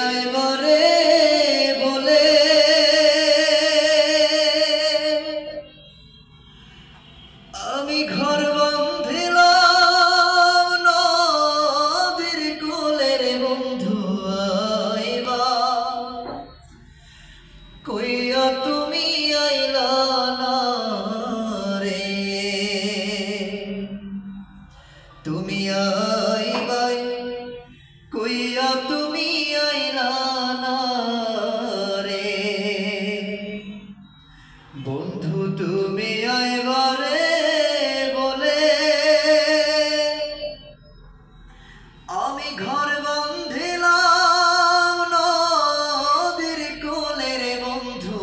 আইবারে বলে আমি ঘর বাঁধিলাম নদীর কোলের বন্ধু আইবা কইয়া তুমি আইলা না রে তুমি আইবাই কইয়া তুমি আইলা না রে বন্ধু তুমি আইবারে বলে আমি ঘর বাঁধিলাম নদীর কোলের বন্ধু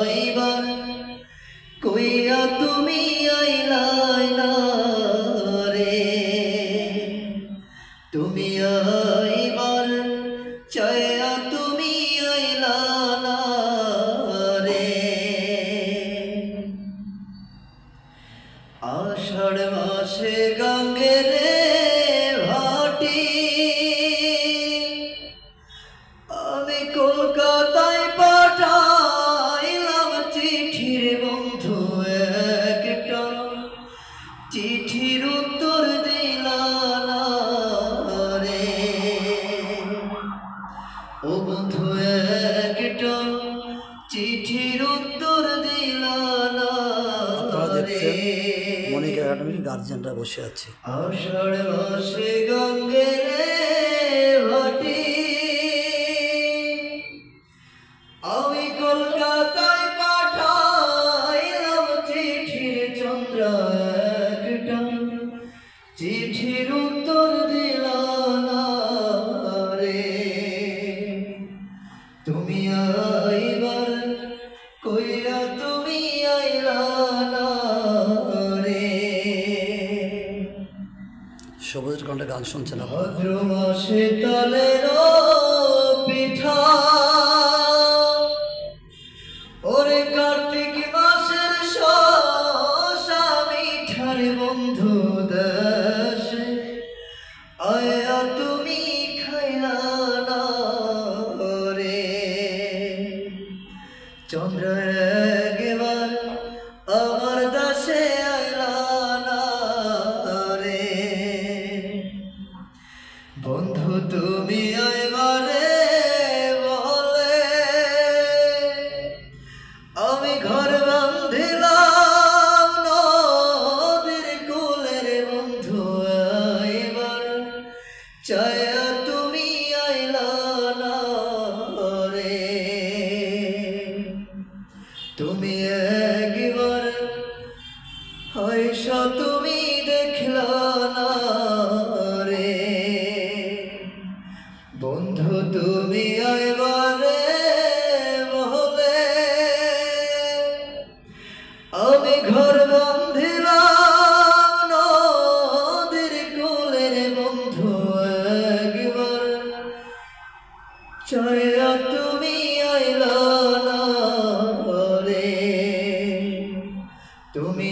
আইবার কইয়া তুমি আইলা না রে তুমি আইবার চাইয়া তুমি আইলা না রে আষাঢ় মাসে গঙ্গের ভাটি আমি কলকাতায় পাঠাইলাম চিঠির বন্ধু একটা চিঠির উত্তর দিলা না রে ও বন্ধু একটা চিঠির উত্তর দিলা না রে মনিকা একাডেমির গার্জিয়ানরা বসে আছে। আষাঢ় মাসে গঙ্গের ভাটি আমি কলকাতায় পাঠাইলাম চিঠির চন্দ্র একটা চিঠির উত্তর দিলা না রে তুমি আইবার কইয়া তুমি আইলা না রে সবুজের কণ্ঠে গান শুনছেন ভাদ্র মাসে তালের পিঠা ওরে কার্তিক মাসের শসা মিঠার বন্ধু দেশ আয়া তুমি খাইলা না রে চন্দ্র একবার আমার দাসে আইলা না রে বন্ধু তুমি আইবারে বলে আমি ঘর বাঁধিলাম নদীর কোলের বন্ধু আইবার চাইয়া তুমি আইলা না রে তুমি একবার হয়সা তুমি দেখলা না রে বন্ধু তুমি আইবারে বলে আমি ঘর বাঁধিলাম নদীর কোলের বন্ধু একবার চাইয়া তুমি আইলা না রে তুমি